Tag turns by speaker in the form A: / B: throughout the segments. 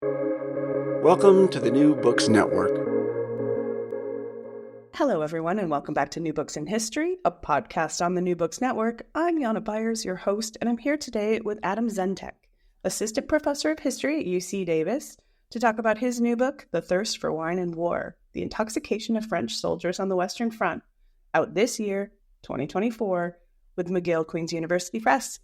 A: Welcome to the New Books Network.
B: Hello, everyone, and welcome back to New Books in History, a podcast on the New Books Network. I'm Jana Byers, your host, and I'm here today with Adam Zientek, Assistant Professor of History at UC Davis, to talk about his new book, The Thirst for Wine and War, The Intoxication of French Soldiers on the Western Front, out this year, 2024, with McGill Queen's University Press.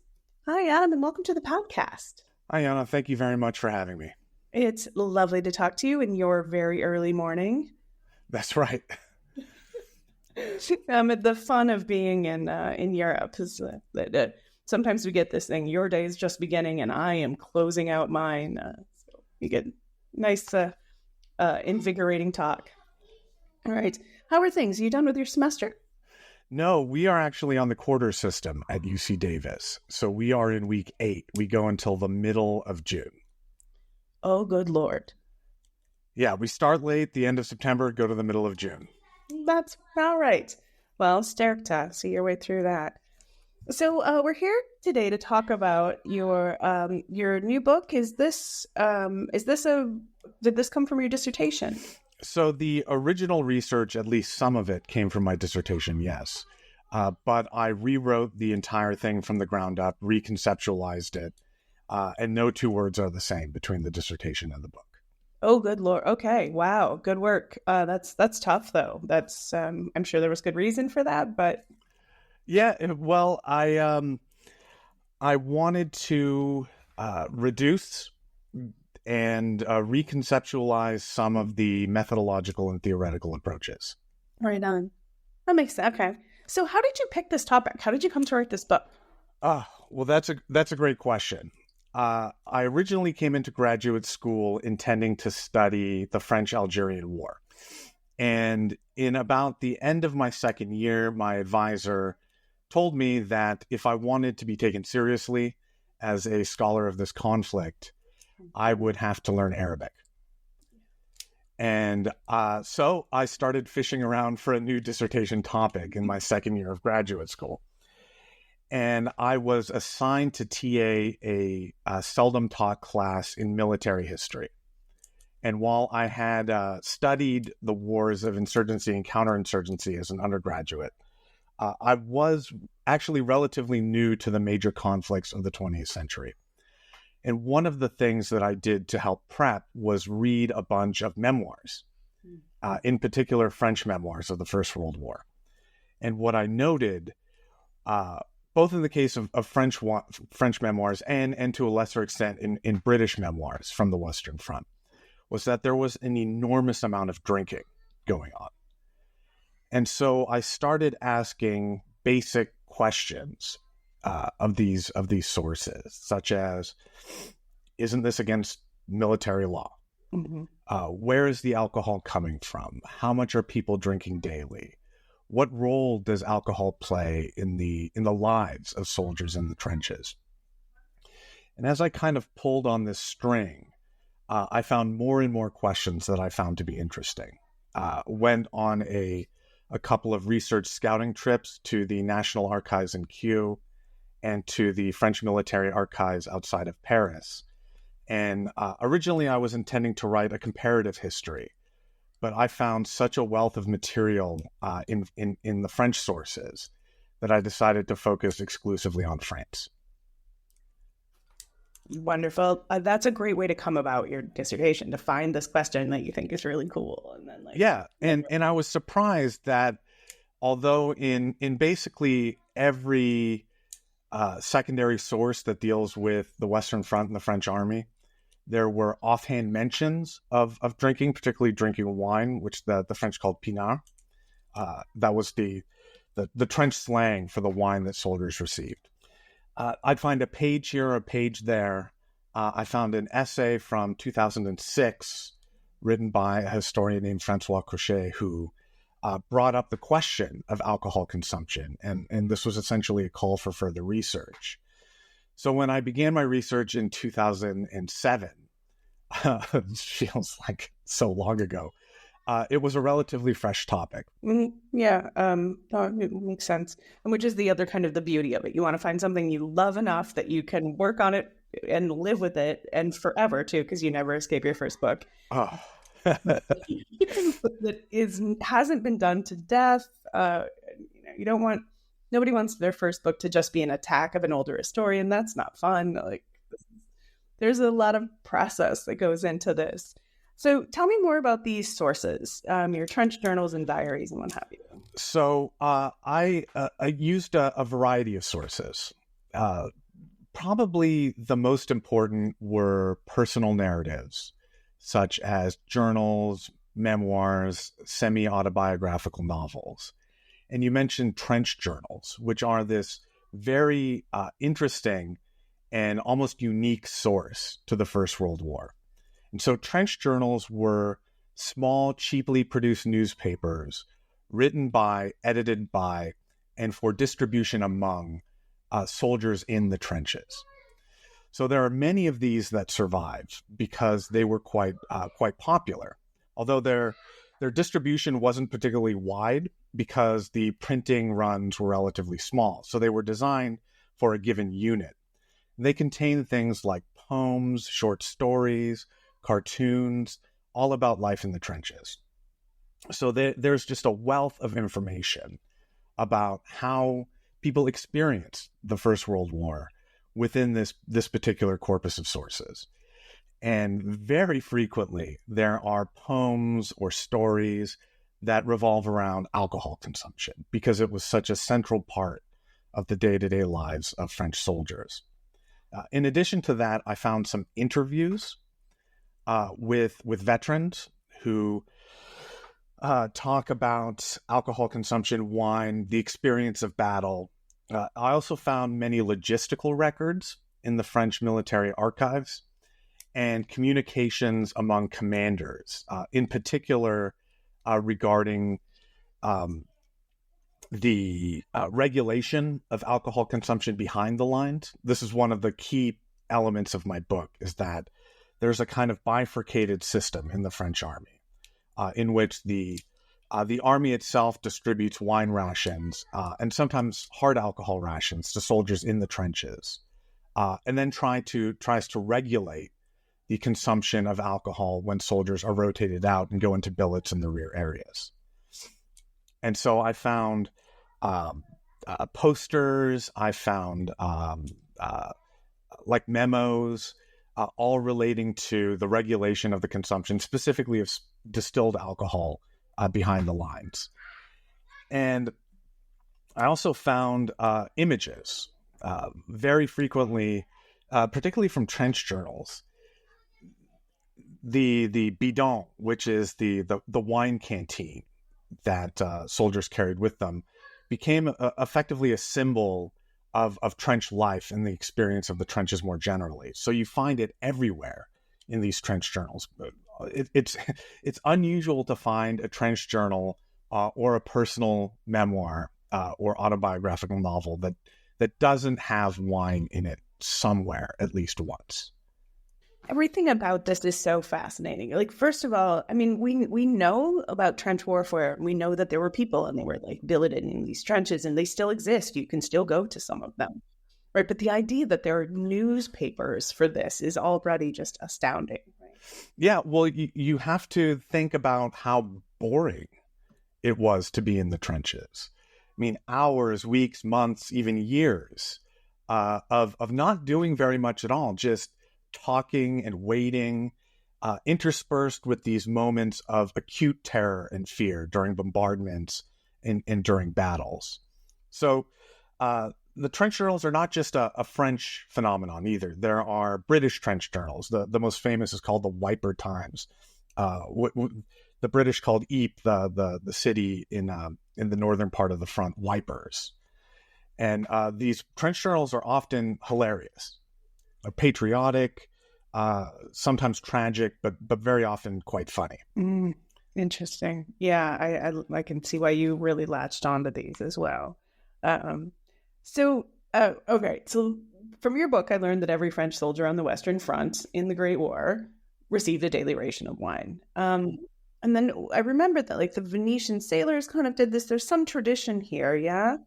B: Hi, Adam, and welcome to the podcast.
C: Hi, Jana. Thank you very much for having me.
B: It's lovely to talk to you in your very early morning.
C: That's right.
B: The fun of being in Europe is that sometimes we get this thing, your day is just beginning and I am closing out mine. So you get nice, invigorating talk. All right. How are things? Are you done with your semester?
C: No, we are actually on the quarter system at UC Davis. So we are in week 8. We go until the middle of June.
B: Oh, good Lord.
C: Yeah, we start late, the end of September, go to the middle of June.
B: That's all right. Well, sterkta, see your way through that. So we're here today to talk about your new book. Did this come from your dissertation?
C: So the original research, at least some of it, came from my dissertation, yes. But I rewrote the entire thing from the ground up, reconceptualized it, and no two words are the same between the dissertation and the book.
B: Oh, good Lord. Okay. Wow. Good work. That's tough, though. That's I'm sure there was good reason for that, but
C: yeah. Well, I wanted to reduce and reconceptualize some of the methodological and theoretical approaches.
B: Right on. That makes sense. Okay. So, how did you pick this topic? How did you come to write this book?
C: Well, that's a great question. I originally came into graduate school intending to study the French-Algerian War. And in about the end of my second year, my advisor told me that if I wanted to be taken seriously as a scholar of this conflict, I would have to learn Arabic. And so I started fishing around for a new dissertation topic in my second year of graduate school. And I was assigned to TA a seldom taught class in military history. And while I had studied the wars of insurgency and counterinsurgency as an undergraduate, I was actually relatively new to the major conflicts of the 20th century. And one of the things that I did to help prep was read a bunch of memoirs, in particular French memoirs of the First World War. And what I noted, both in the case of French memoirs and to a lesser extent in British memoirs from the Western Front, was that there was an enormous amount of drinking going on. And so I started asking basic questions of these sources, such as, isn't this against military law? Mm-hmm. Where is the alcohol coming from? How much are people drinking daily? What role does alcohol play in the lives of soldiers in the trenches? And as I kind of pulled on this string, I found more and more questions that I found to be interesting. Went on a couple of research scouting trips to the National Archives in Kew and to the French military archives outside of Paris. And originally I was intending to write a comparative history, but I found such a wealth of material in the French sources that I decided to focus exclusively on France.
B: Wonderful. That's a great way to come about your dissertation, to find this question that you think is really cool. And then
C: and I was surprised that although in basically every secondary source that deals with the Western Front and the French army, there were offhand mentions of drinking, particularly drinking wine, which the French called pinard. That was the trench slang for the wine that soldiers received. I'd find a page here, a page there. I found an essay from 2006 written by a historian named Francois Cochet, who brought up the question of alcohol consumption. And this was essentially a call for further research. So when I began my research in 2007, it feels like so long ago, it was a relatively fresh topic.
B: Yeah, it makes sense. And which is the other kind of the beauty of it. You want to find something you love enough that you can work on it and live with it, and forever too, because you never escape your first book.
C: Oh.
B: That hasn't been done to death. You don't want, nobody wants their first book to just be an attack of an older historian. That's not fun. Like, there's a lot of process that goes into this. So tell me more about these sources, your trench journals and diaries and what have you.
C: So I used a variety of sources. Probably the most important were personal narratives, such as journals, memoirs, semi-autobiographical novels. And you mentioned trench journals, which are this very interesting and almost unique source to the First World War. And so trench journals were small, cheaply produced newspapers written by, edited by, and for distribution among soldiers in the trenches. So there are many of these that survived because they were quite popular, although their distribution wasn't particularly wide because the printing runs were relatively small. So they were designed for a given unit. They contain things like poems, short stories, cartoons, all about life in the trenches. So there's just a wealth of information about how people experienced the First World War within this particular corpus of sources. And very frequently, there are poems or stories that revolve around alcohol consumption because it was such a central part of the day-to-day lives of French soldiers. In addition to that, I found some interviews with veterans who talk about alcohol consumption, wine, the experience of battle. I also found many logistical records in the French military archives and communications among commanders, in particular regarding the regulation of alcohol consumption behind the lines. This is one of the key elements of my book, is that there's a kind of bifurcated system in the French army in which the army itself distributes wine rations and sometimes hard alcohol rations to soldiers in the trenches, and then tries to regulate the consumption of alcohol when soldiers are rotated out and go into billets in the rear areas. And so I found posters, I found like memos, all relating to the regulation of the consumption, specifically of distilled alcohol behind the lines. And I also found images, very frequently, particularly from trench journals. The bidon, which is the wine canteen that soldiers carried with them, became effectively a symbol of trench life and the experience of the trenches more generally. So you find it everywhere in these trench journals. It's unusual to find a trench journal or a personal memoir or autobiographical novel that doesn't have wine in it somewhere at least once.
B: Everything about this is so fascinating. Like, first of all, I mean, we know about trench warfare. We know that there were people and they were like billeted in these trenches and they still exist. You can still go to some of them, right? But the idea that there are newspapers for this is already just astounding. Right?
C: Yeah, well, you have to think about how boring it was to be in the trenches. I mean, hours, weeks, months, even years of not doing very much at all, just talking and waiting, interspersed with these moments of acute terror and fear during bombardments and during battles. So the trench journals are not just a French phenomenon either. There are British trench journals. The most famous is called the Wiper Times. The British called Ypres, the city in the northern part of the front, Wipers. And these trench journals are often hilarious, patriotic, sometimes tragic, but very often quite funny.
B: Interesting. Yeah, I can see why you really latched onto these as well. Okay. So from your book, I learned that every French soldier on the Western Front in the Great War received a daily ration of wine. And then I remember that like the Venetian sailors kind of did this. There's some tradition here, yeah.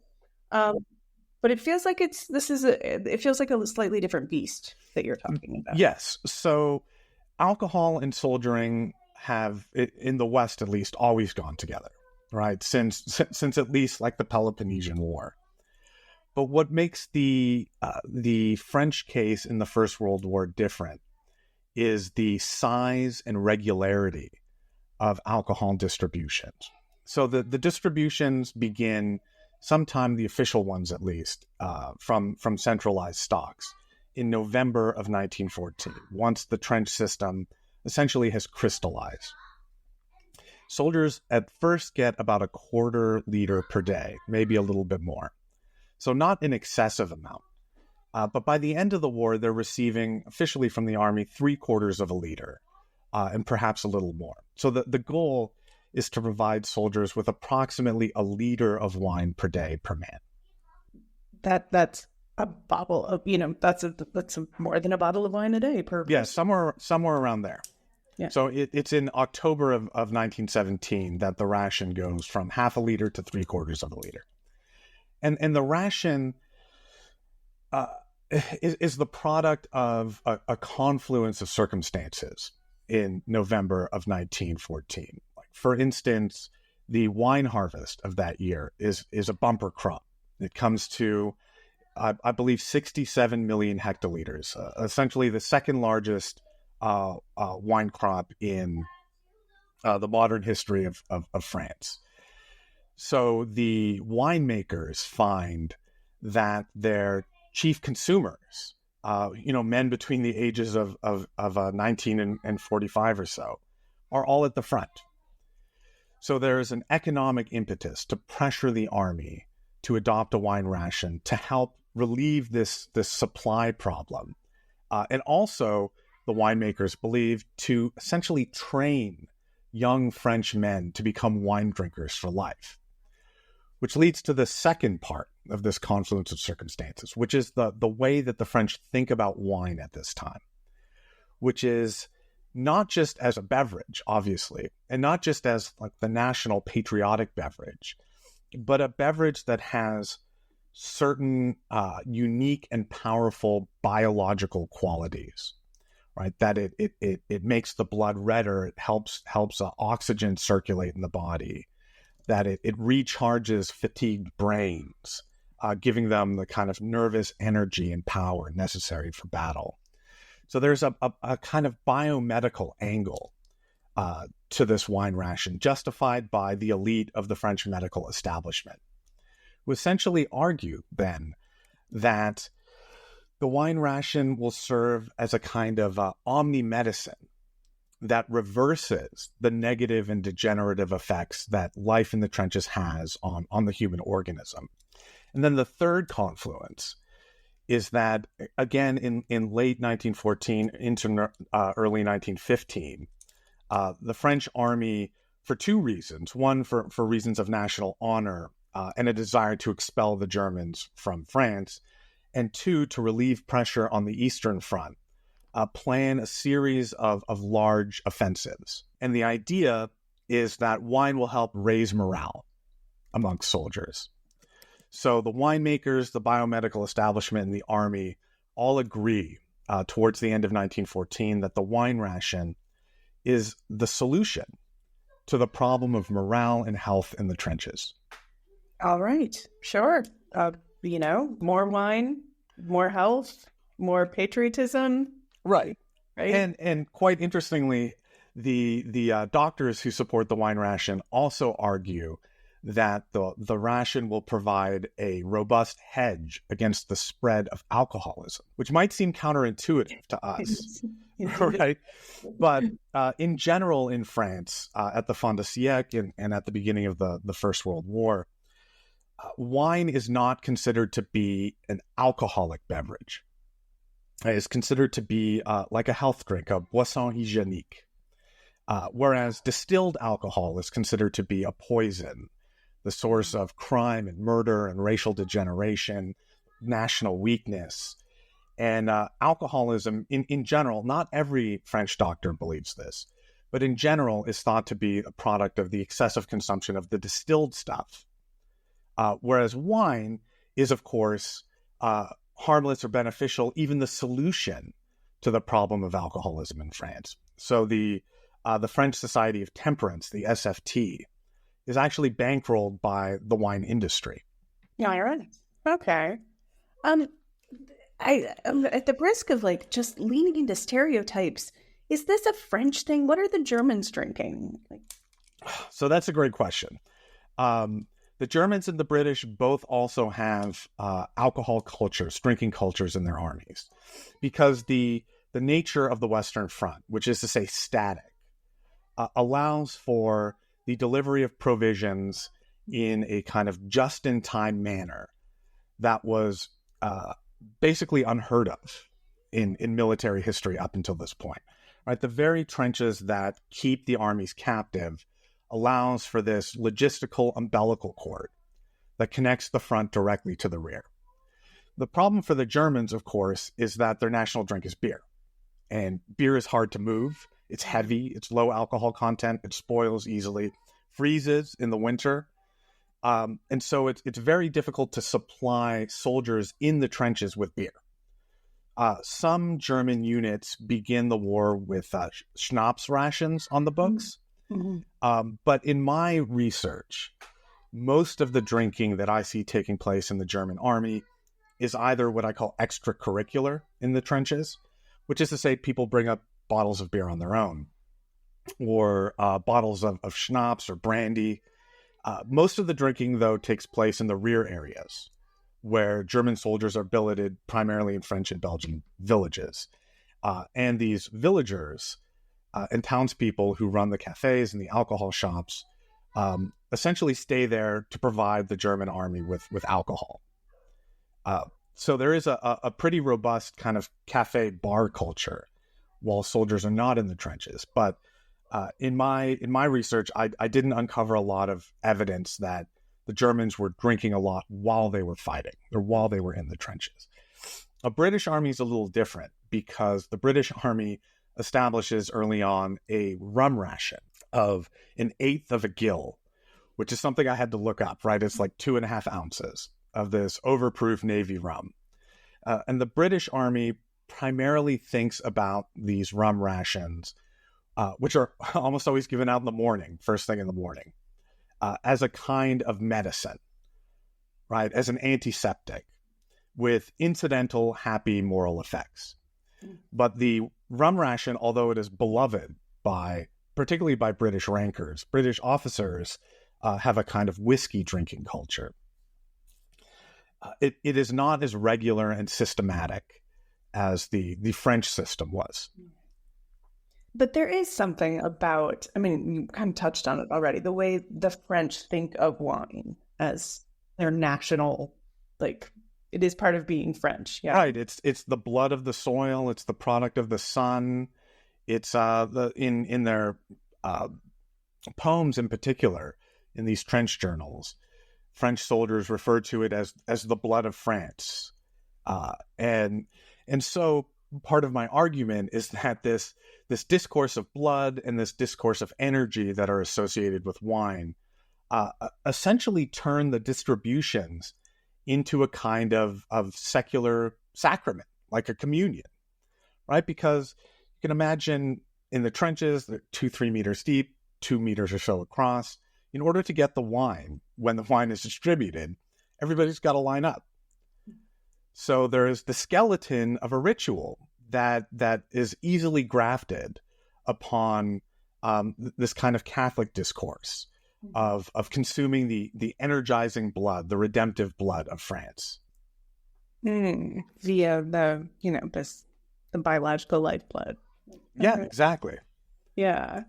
B: But but it feels like it feels like a slightly different beast that you're talking about.
C: Yes. So alcohol and soldiering have, in the West at least, always gone together, right? Since at least like the Peloponnesian War. But what makes the French case in the First World War different is the size and regularity of alcohol distributions. So the distributions begin, sometime the official ones at least, from centralized stocks in November of 1914, once the trench system essentially has crystallized. Soldiers at first get about a quarter liter per day, maybe a little bit more. So not an excessive amount. But by the end of the war, they're receiving, officially from the Army, 3/4 of a liter, and perhaps a little more. So the goal is to provide soldiers with approximately a liter of wine per day per man.
B: That's a bottle of, that's more than a bottle of wine a day per.
C: Yeah, somewhere around there.
B: Yeah.
C: So it's in October of 1917 that the ration goes from half a liter to 3/4 of a liter. And the ration is the product of a confluence of circumstances in November of 1914. Like, for instance, the wine harvest of that year is a bumper crop. It comes to, I believe, 67 million hectoliters, essentially the second largest wine crop in the modern history of France. So the winemakers find that their chief consumers, men between the ages of 19 and 45 or so, are all at the front. So there's an economic impetus to pressure the army to adopt a wine ration to help relieve this supply problem. And also, the winemakers believe, to essentially train young French men to become wine drinkers for life. Which leads to the second part of this confluence of circumstances, which is the way that the French think about wine at this time, which is not just as a beverage, obviously, and not just as like the national patriotic beverage, but a beverage that has certain unique and powerful biological qualities, right? That it makes the blood redder, it helps oxygen circulate in the body, that it recharges fatigued brains, giving them the kind of nervous energy and power necessary for battle. So there's a kind of biomedical angle to this wine ration, justified by the elite of the French medical establishment, who essentially argue then that the wine ration will serve as a kind of omni-medicine that reverses the negative and degenerative effects that life in the trenches has on the human organism. And then the third confluence is that, again, in late 1914 into early 1915, the French army, for two reasons, one for reasons of national honor and a desire to expel the Germans from France, and two, to relieve pressure on the Eastern Front, plan a series of large offensives. And the idea is that wine will help raise morale amongst soldiers. So the winemakers, the biomedical establishment, and the army all agree towards the end of 1914 that the wine ration is the solution to the problem of morale and health in the trenches.
B: All right, sure. More wine, more health, more patriotism.
C: Right.
B: Right.
C: And quite interestingly, the doctors who support the wine ration also argue that the ration will provide a robust hedge against the spread of alcoholism, which might seem counterintuitive to us, right? But in general, in France, at the fin de siècle and at the beginning of the First World War, wine is not considered to be an alcoholic beverage. It is considered to be like a health drink, a boisson hygiénique, whereas distilled alcohol is considered to be a poison, the source of crime and murder and racial degeneration, national weakness. And alcoholism in general, not every French doctor believes this, but in general is thought to be a product of the excessive consumption of the distilled stuff. Whereas wine is, of course, harmless or beneficial, even the solution to the problem of alcoholism in France. So the French Society of Temperance, the SFT, is actually bankrolled by the wine industry.
B: Yeah, ironic. Okay. At the risk of just leaning into stereotypes, is this a French thing? What are the Germans drinking?
C: So that's a great question. The Germans and the British both also have alcohol cultures, drinking cultures in their armies, because the nature of the Western Front, which is to say static, allows for the delivery of provisions in a kind of just-in-time manner that was basically unheard of in military history up until this point. Right, the very trenches that keep the armies captive allows for this logistical umbilical cord that connects the front directly to the rear. The problem for the Germans, of course, is that their national drink is beer. And beer is hard to move. It's heavy. It's low alcohol content. It spoils easily, freezes in the winter. And so it's very difficult to supply soldiers in the trenches with beer. Some German units begin the war with schnapps rations on the books. Mm-hmm. But in my research, most of the drinking that I see taking place in the German army is either what I call extracurricular in the trenches, which is to say people bring up bottles of beer on their own, or bottles of schnapps or brandy. Most of the drinking, though, takes place in the rear areas, where German soldiers are billeted primarily in French and Belgian villages. And these villagers and townspeople who run the cafes and the alcohol shops essentially stay there to provide the German army with alcohol. So there is a pretty robust kind of cafe bar culture while soldiers are not in the trenches. But in my research, I didn't uncover a lot of evidence that the Germans were drinking a lot while they were fighting or while they were in the trenches. A British army is a little different because the British army establishes early on a rum ration of 1/8 of a gill, which is something I had to look up, right? It's like 2.5 ounces of this overproof Navy rum. And the British army primarily thinks about these rum rations, which are almost always given out in the morning, first thing in the morning, as a kind of medicine, right? As an antiseptic with incidental, happy moral effects. But the rum ration, although it is beloved particularly by British rankers, British officers have a kind of whiskey drinking culture. It is not as regular and systematic as the French system was.
B: But there is something about, you kind of touched on it already, the way the French think of wine as their national, it is part of being French. Yeah.
C: Right. It's the blood of the soil. It's the product of the sun. It's in their poems in particular, in these trench journals, French soldiers refer to it as the blood of France. And so part of my argument is that this discourse of blood and this discourse of energy that are associated with wine essentially turn the distributions into a kind of secular sacrament, like a communion, right? Because you can imagine in the trenches, they're 2-3 meters deep, 2 meters or so across. In order to get the wine, when the wine is distributed, everybody's got to line up. So there is the skeleton of a ritual that is easily grafted upon this kind of Catholic discourse of consuming the energizing blood, the redemptive blood of France.
B: Via the biological lifeblood.
C: Yeah, exactly.
B: Yeah.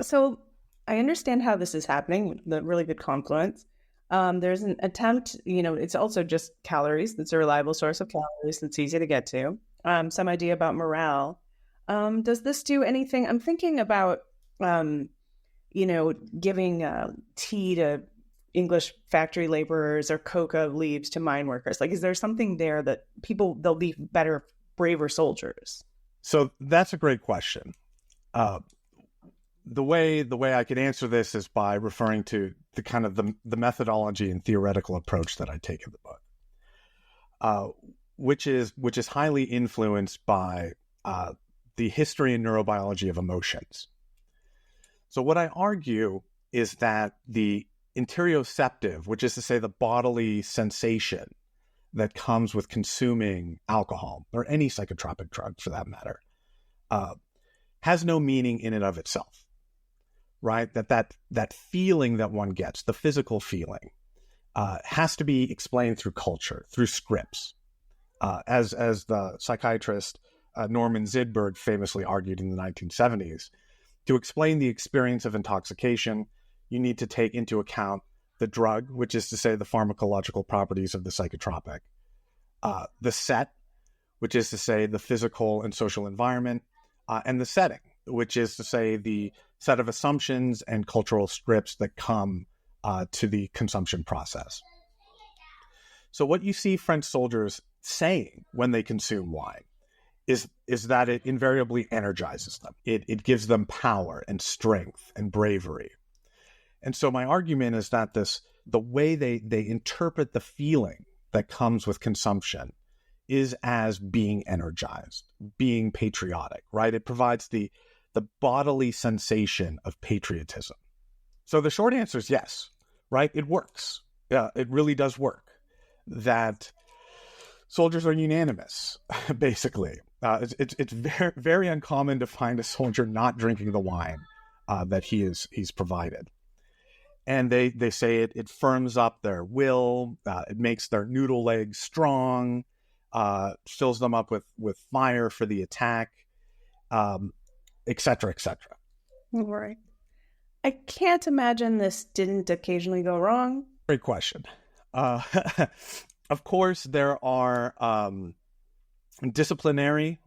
B: So I understand how this is happening, the really good confluence. There's an attempt, it's also just calories. That's a reliable source of calories that's easy to get to. Some idea about morale. Does this do anything? I'm thinking about, giving tea to English factory laborers or coca leaves to mine workers. Is there something there that they'll be better, braver soldiers?
C: So that's a great question. the way I could answer this is by referring to the kind of the methodology and theoretical approach that I take in the book, which is highly influenced by the history and neurobiology of emotions. So what I argue is that the interoceptive, which is to say the bodily sensation that comes with consuming alcohol or any psychotropic drug for that matter, has no meaning in and of itself, right? That feeling that one gets, the physical feeling, has to be explained through culture, through scripts, as the psychiatrist Norman Zidberg famously argued in the 1970s. To explain the experience of intoxication, you need to take into account the drug, which is to say the pharmacological properties of the psychotropic, the set, which is to say the physical and social environment, and the setting, which is to say the set of assumptions and cultural scripts that come to the consumption process. So what you see French soldiers saying when they consume wine is that it invariably energizes them. It gives them power and strength and bravery. And so my argument is that the way they interpret the feeling that comes with consumption is as being energized, being patriotic, right? It provides the bodily sensation of patriotism. So the short answer is yes, right? It works. Yeah, it really does work. That soldiers are unanimous, basically. It's very, very uncommon to find a soldier not drinking the wine that he's provided. And they say it firms up their will, it makes their noodle legs strong, fills them up with fire for the attack, et cetera, et cetera.
B: Right. I can't imagine this didn't occasionally go wrong.
C: Great question. Of course, there are disciplinary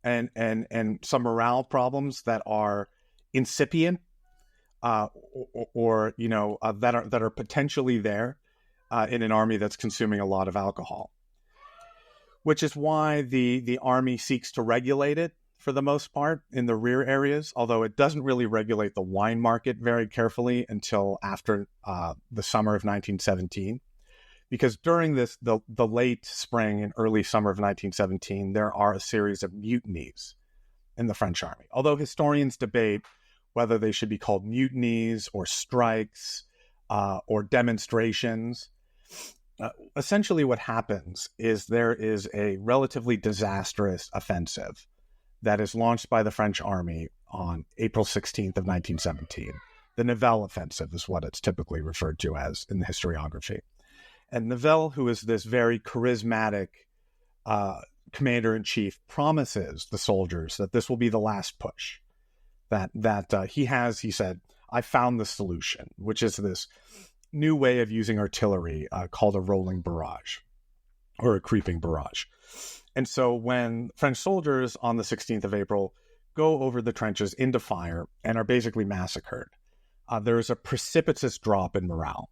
C: and some morale problems that are incipient, or that are potentially there in an army that's consuming a lot of alcohol, which is why the army seeks to regulate it for the most part in the rear areas, although it doesn't really regulate the wine market very carefully until after the summer of 1917. Because during the late spring and early summer of 1917, there are a series of mutinies in the French army. Although historians debate whether they should be called mutinies or strikes or demonstrations, essentially what happens is there is a relatively disastrous offensive that is launched by the French army on April 16th of 1917. The Nivelle offensive is what it's typically referred to as in the historiography. And Nivelle, who is this very charismatic commander-in-chief, promises the soldiers that this will be the last push. That he said, I found the solution, which is this new way of using artillery called a rolling barrage or a creeping barrage. And so when French soldiers on the 16th of April go over the trenches into fire and are basically massacred, there is a precipitous drop in morale.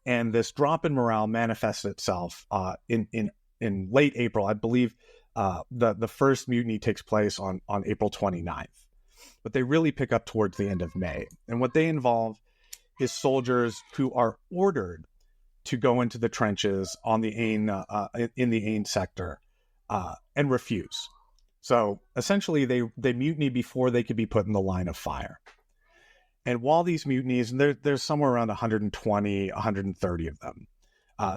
C: And this drop in morale manifests itself in late April. I believe the first mutiny takes place on April 29th. But they really pick up towards the end of May. And what they involve is soldiers who are ordered to go into the trenches on the in the Aisne sector and refuse. So essentially, they mutiny before they could be put in the line of fire. And while these mutinies, and there's somewhere around 120, 130 of them,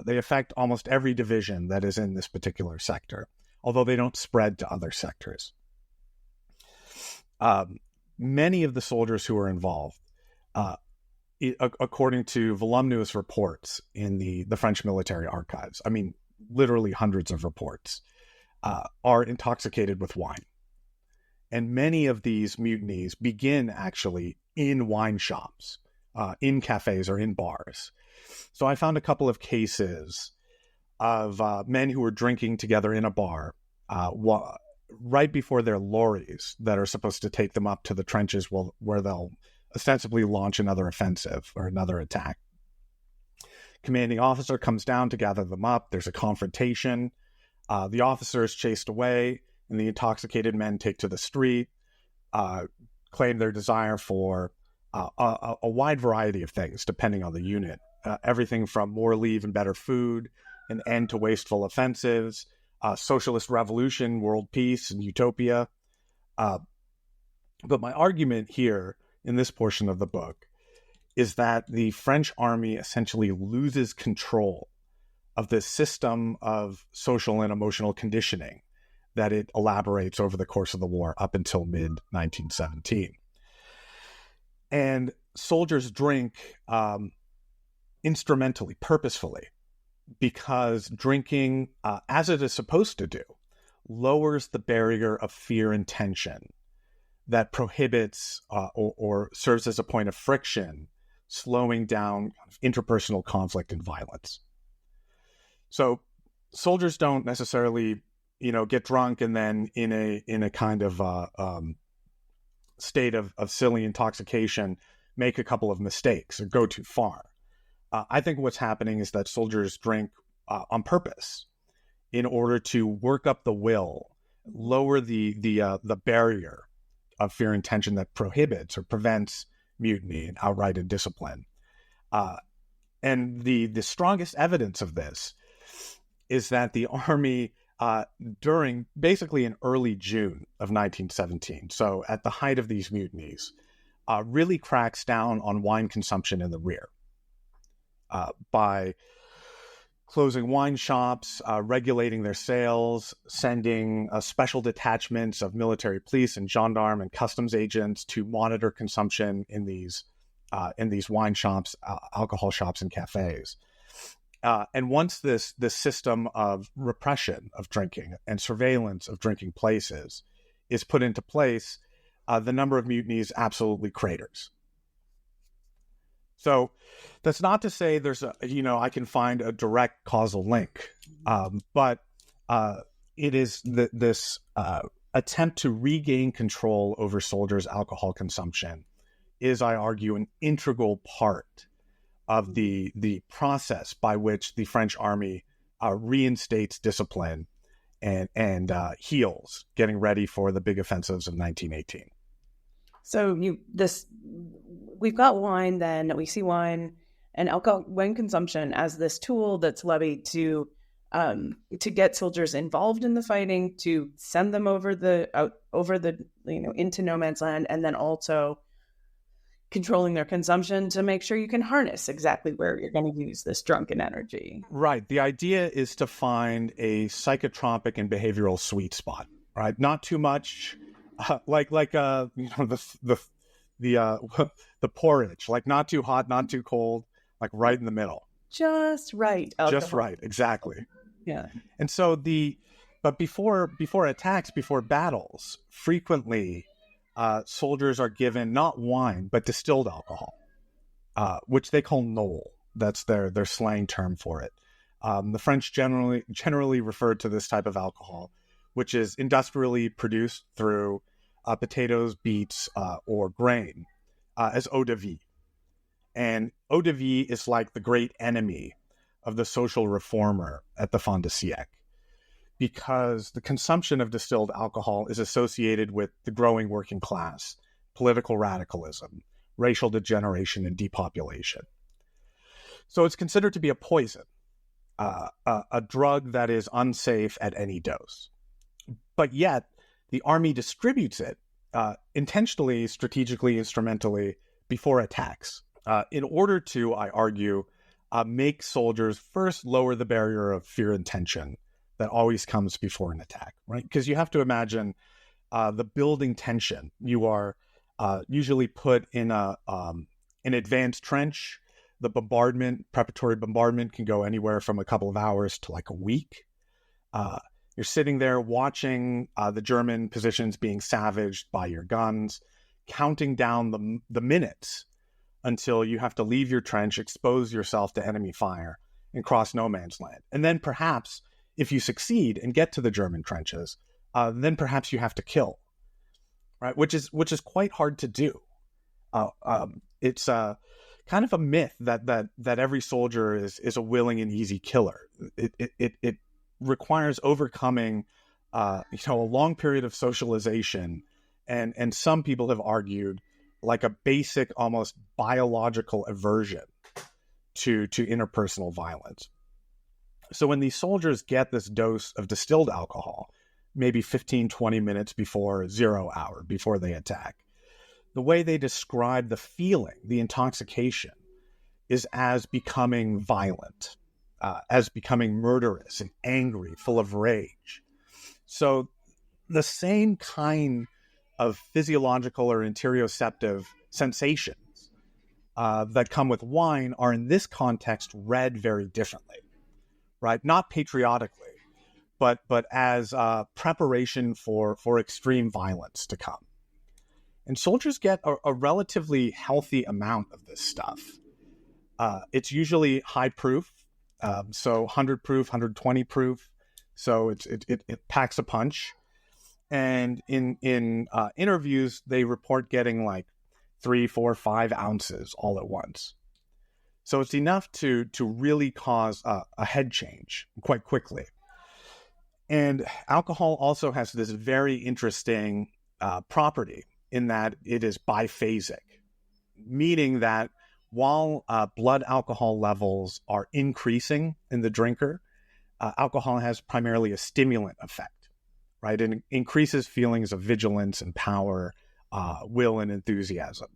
C: they affect almost every division that is in this particular sector, although they don't spread to other sectors. Many of the soldiers who are involved, according to voluminous reports in the French military archives, I mean, literally hundreds of reports, are intoxicated with wine. And many of these mutinies begin actually in wine shops, in cafes or in bars. So I found a couple of cases of men who were drinking together in a bar right before their lorries that are supposed to take them up to the trenches where they'll ostensibly launch another offensive or another attack. Commanding officer comes down to gather them up. There's a confrontation. The officer is chased away, and the intoxicated men take to the street, claim their desire for a wide variety of things, depending on the unit. Everything from more leave and better food, an end to wasteful offensives, socialist revolution, world peace, and utopia. But my argument here in this portion of the book is that the French army essentially loses control of this system of social and emotional conditioning that it elaborates over the course of the war up until mid-1917. And soldiers drink instrumentally, purposefully, because drinking, as it is supposed to do, lowers the barrier of fear and tension that prohibits or serves as a point of friction, slowing down interpersonal conflict and violence. So soldiers don't necessarily, get drunk and then in a kind of state of silly intoxication, make a couple of mistakes or go too far. I think what's happening is that soldiers drink on purpose in order to work up the will, lower the barrier of fear and tension that prohibits or prevents mutiny and outright indiscipline. And the strongest evidence of this is that the army, during basically in early June of 1917, so at the height of these mutinies, really cracks down on wine consumption in the rear by closing wine shops, regulating their sales, sending special detachments of military police and gendarme and customs agents to monitor consumption in these wine shops, alcohol shops, and cafes. And once this system of repression of drinking and surveillance of drinking places is put into place, the number of mutinies absolutely craters. So that's not to say there's I can find a direct causal link, but it is this attempt to regain control over soldiers' alcohol consumption is, I argue, an integral part of the process by which the French army reinstates discipline and heals, getting ready for the big offensives of 1918.
B: So we've got wine. Then we see wine and alcohol, wine consumption as this tool that's levied to get soldiers involved in the fighting, to send them over the into no man's land, and then also controlling their consumption to make sure you can harness exactly where you're going to use this drunken energy. Right.
C: The idea is to find a psychotropic and behavioral sweet spot, right? Not too much, the porridge, like not too hot, not too cold, like right in the middle.
B: Just right.
C: Alcohol. Just right. Exactly.
B: Yeah.
C: And so but before attacks, before battles, frequently soldiers are given not wine, but distilled alcohol, which they call nol. That's their slang term for it. The French generally referred to this type of alcohol, which is industrially produced through potatoes, beets, or grain, as eau de vie. And eau de vie is like the great enemy of the social reformer at the fin de siècle, because the consumption of distilled alcohol is associated with the growing working class, political radicalism, racial degeneration, and depopulation. So it's considered to be a poison, a drug that is unsafe at any dose. But yet, the army distributes it intentionally, strategically, instrumentally before attacks, in order to, I argue, make soldiers first lower the barrier of fear and tension that always comes before an attack, right? Because you have to imagine the building tension. You are usually put in an advanced trench. The preparatory bombardment can go anywhere from a couple of hours to like a week. You're sitting there watching the German positions being savaged by your guns, counting down the minutes until you have to leave your trench, expose yourself to enemy fire, and cross no man's land. And then perhaps, if you succeed and get to the German trenches, then perhaps you have to kill, right? Which is quite hard to do. It's kind of a myth that every soldier is a willing and easy killer. It requires overcoming, a long period of socialization and some people have argued like a basic, almost biological aversion to interpersonal violence. So when these soldiers get this dose of distilled alcohol, maybe 15, 20 minutes before 0 hour, before they attack, the way they describe the feeling, the intoxication, is as becoming violent, as becoming murderous and angry, full of rage. So the same kind of physiological or interoceptive sensations that come with wine are in this context read very differently, right? Not patriotically, but as preparation for extreme violence to come. And soldiers get a relatively healthy amount of this stuff. It's usually high proof, so 100 proof, 120 proof. So it packs a punch. And in interviews, they report getting like 3, 4, 5 ounces all at once. So it's enough to really cause a head change quite quickly. And alcohol also has this very interesting property in that it is biphasic, meaning that while blood alcohol levels are increasing in the drinker, alcohol has primarily a stimulant effect, right? And it increases feelings of vigilance and power, will and enthusiasm.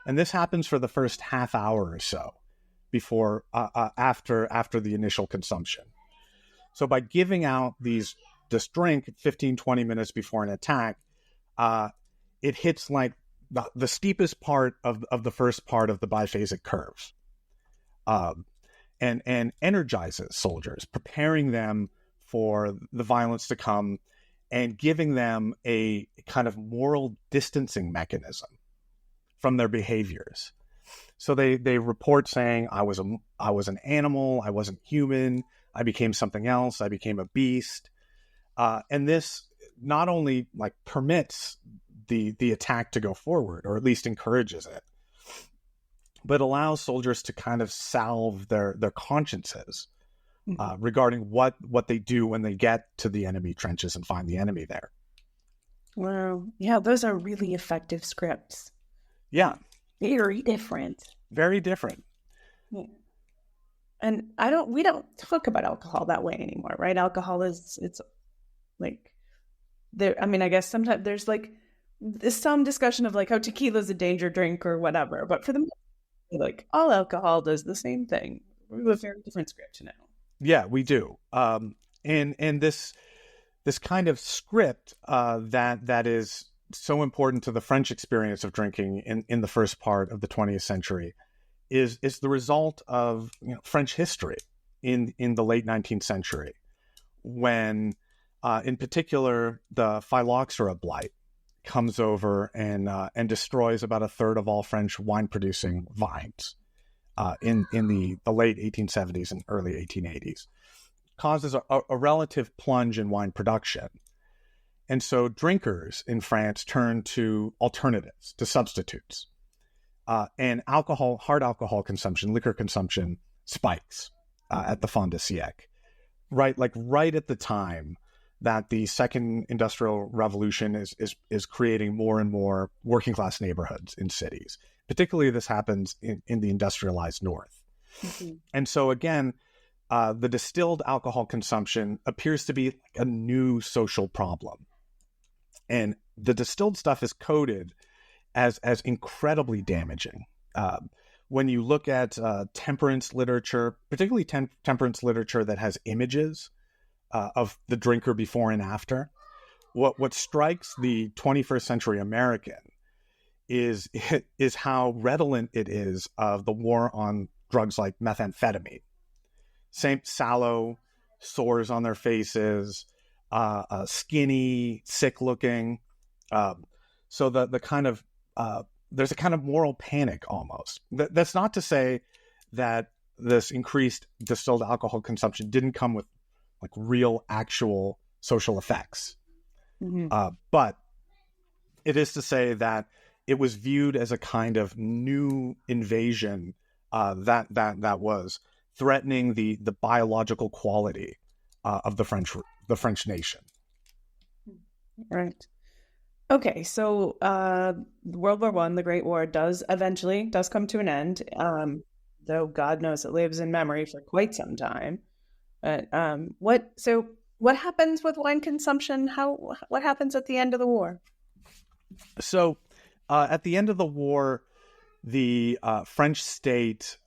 C: And this happens for the first half hour or so before, after the initial consumption. So by giving out this drink 15, 20 minutes before an attack, it hits like the steepest part of the first part of the biphasic curve, and energizes soldiers, preparing them for the violence to come and giving them a kind of moral distancing mechanism from their behaviors. So they report saying, I was an animal, I wasn't human, I became something else, I became a beast. And this not only like permits the attack to go forward, or at least encourages it, but allows soldiers to kind of salve their consciences regarding what they do when they get to the enemy trenches and find the enemy there.
B: Wow. Yeah, those are really effective scripts.
C: Yeah.
B: Very different.
C: Very different.
B: Yeah. And we don't talk about alcohol that way anymore, right? Alcohol it's like there. I mean, I guess sometimes there's like some discussion of like how tequila is a danger drink or whatever, but for the most part, like all alcohol does the same thing. We have a very different script now.
C: Yeah, we do. And this kind of script that is so important to the French experience of drinking in the first part of the 20th century is the result of French history in the late 19th century, when in particular the phylloxera blight comes over and destroys about a third of all French wine producing vines in the late 1870s and early 1880s, causes a relative plunge in wine production. And so drinkers in France turn to alternatives, to substitutes. And hard alcohol consumption, liquor consumption spikes at the fin de siècle, right at the time that the second industrial revolution is creating more and more working class neighborhoods in cities. Particularly this happens in the industrialized North. Mm-hmm. And so again, the distilled alcohol consumption appears to be a new social problem. And the distilled stuff is coded as incredibly damaging. When you look at temperance literature, particularly temperance literature that has images of the drinker before and after, what strikes the 21st century American is how redolent it is of the war on drugs like methamphetamine. Same sallow, sores on their faces, skinny, sick looking. So the kind of there's a kind of moral panic almost. That's not to say that this increased distilled alcohol consumption didn't come with like real, actual social effects. Mm-hmm. But it is to say that it was viewed as a kind of new invasion that was threatening the biological quality of the French nation.
B: Right. Okay, so World War One, the Great War, does come to an end. Though God knows it lives in memory for quite some time. But what happens with wine consumption? What happens at the end of the war?
C: So at the end of the war, the French state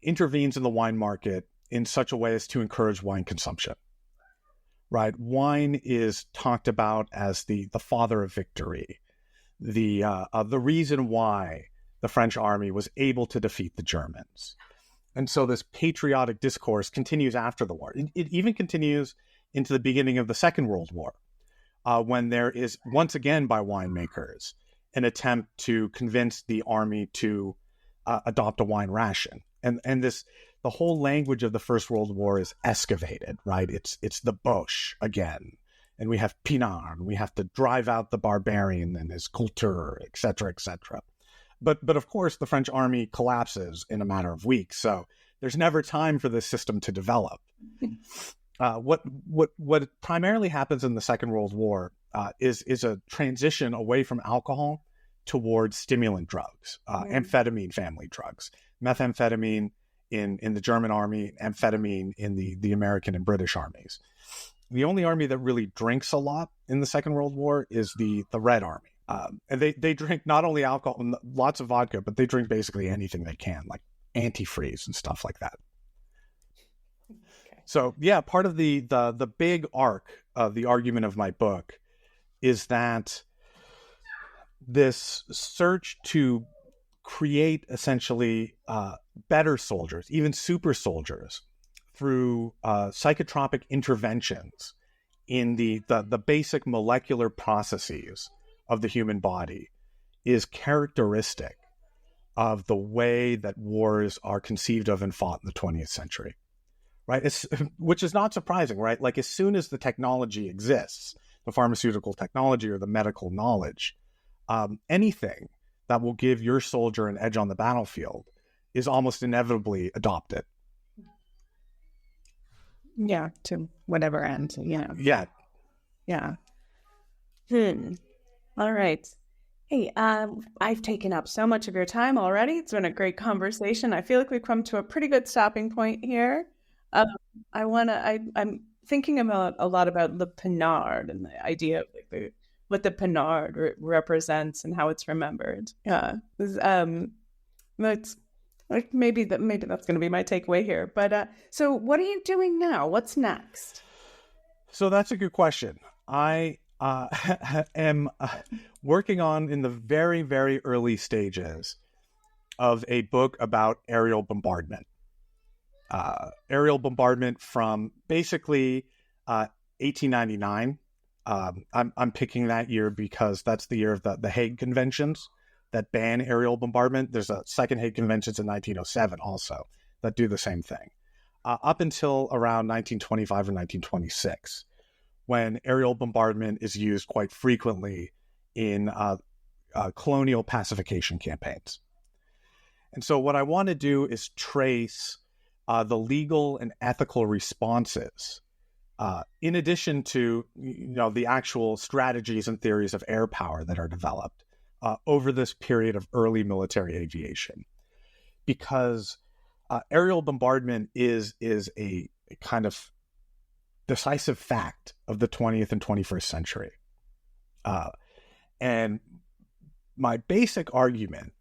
C: intervenes in the wine market in such a way as to encourage wine consumption. Right, wine is talked about as the father of victory, the reason why the French army was able to defeat the Germans, and so this patriotic discourse continues after the war. It even continues into the beginning of the Second World War, when there is once again by winemakers an attempt to convince the army to adopt a wine ration, and this. The whole language of the First World War is excavated, right? It's the Boche again, and we have Pinard, and we have to drive out the barbarian and his culture, et cetera, et cetera. But of course, the French army collapses in a matter of weeks, so there's never time for this system to develop. What primarily happens in the Second World War is a transition away from alcohol towards stimulant drugs, amphetamine family drugs, methamphetamine in the German army, amphetamine in the American and British armies. The only army that really drinks a lot in the Second World War is the Red Army. And they drink not only alcohol, lots of vodka, but they drink basically anything they can, like antifreeze and stuff like that. Okay. So yeah, part of the big arc of the argument of my book is that this search to create essentially better soldiers, even super soldiers, through psychotropic interventions in the basic molecular processes of the human body is characteristic of the way that wars are conceived of and fought in the 20th century, right? Which is not surprising, right? Like as soon as the technology exists, the pharmaceutical technology or the medical knowledge, anything that will give your soldier an edge on the battlefield is almost inevitably adopted.
B: Yeah, to whatever end, yeah.
C: Yeah.
B: Yeah. All right. Hey, I've taken up so much of your time already. It's been a great conversation. I feel like we've come to a pretty good stopping point here. I'm thinking about a lot about the Pinard and the idea of like what the Pinard represents and how it's remembered. Yeah, that's maybe that's going to be my takeaway here. But so, what are you doing now? What's next?
C: So that's a good question. I am working on in the very, very early stages of a book about aerial bombardment. Aerial bombardment from basically 1899. I'm picking that year because that's the year of the Hague Conventions that ban aerial bombardment. There's a second Hague Conventions in 1907 also that do the same thing. Up until around 1925 or 1926, when aerial bombardment is used quite frequently in colonial pacification campaigns. And so what I want to do is trace the legal and ethical responses in addition to the actual strategies and theories of air power that are developed over this period of early military aviation, because aerial bombardment is a kind of decisive fact of the 20th and 21st century. And my basic argument,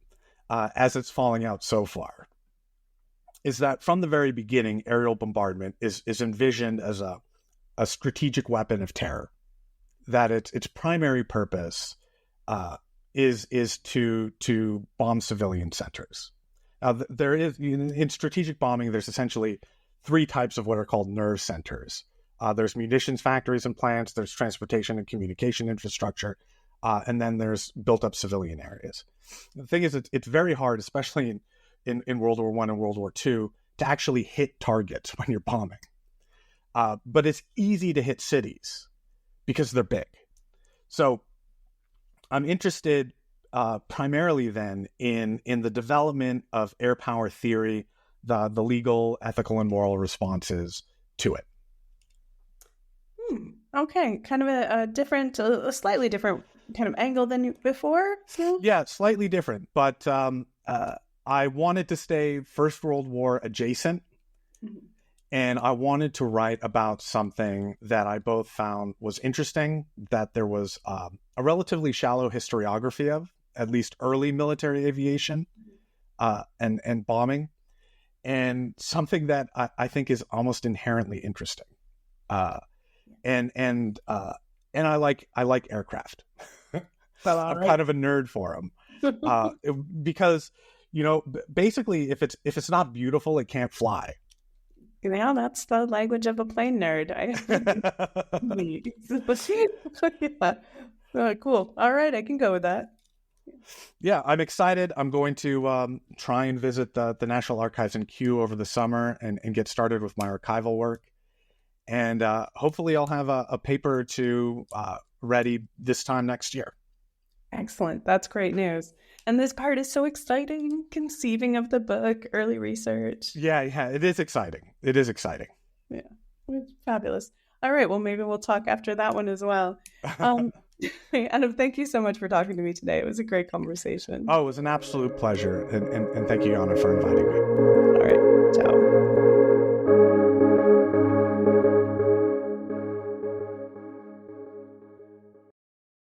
C: as it's falling out so far, is that from the very beginning, aerial bombardment is envisioned as a strategic weapon of terror, that its primary purpose is to bomb civilian centers. There is, in strategic bombing, there's essentially three types of what are called nerve centers. There's munitions factories and plants, there's transportation and communication infrastructure, and then there's built-up civilian areas. The thing is, it's very hard, especially in World War I and World War II, to actually hit targets when you're bombing. But it's easy to hit cities because they're big. So I'm interested primarily then in the development of air power theory, the legal, ethical, and moral responses to it.
B: Okay, kind of a slightly different kind of angle than before. So?
C: Yeah, slightly different, but I wanted to stay First World War adjacent, and I wanted to write about something that I both found was interesting, that there was a relatively shallow historiography of, at least early military aviation and bombing, and something that I think is almost inherently interesting. And I like aircraft.
B: Well,
C: I'm kind of a nerd for them because, basically, if it's not beautiful, it can't fly.
B: Yeah, that's the language of a plane nerd. Cool. All right, I can go with that.
C: Yeah, I'm excited. I'm going to try and visit the National Archives in Kew over the summer and get started with my archival work. And hopefully I'll have a paper or two ready this time next year.
B: Excellent. That's great news. And this part is so exciting, conceiving of the book, early research.
C: Yeah, it is exciting. It is exciting.
B: Yeah, it's fabulous. All right, well, maybe we'll talk after that one as well. Adam, thank you so much for talking to me today. It was a great conversation.
C: Oh, it was an absolute pleasure. And thank you, Yana, for inviting me.
B: All right, ciao.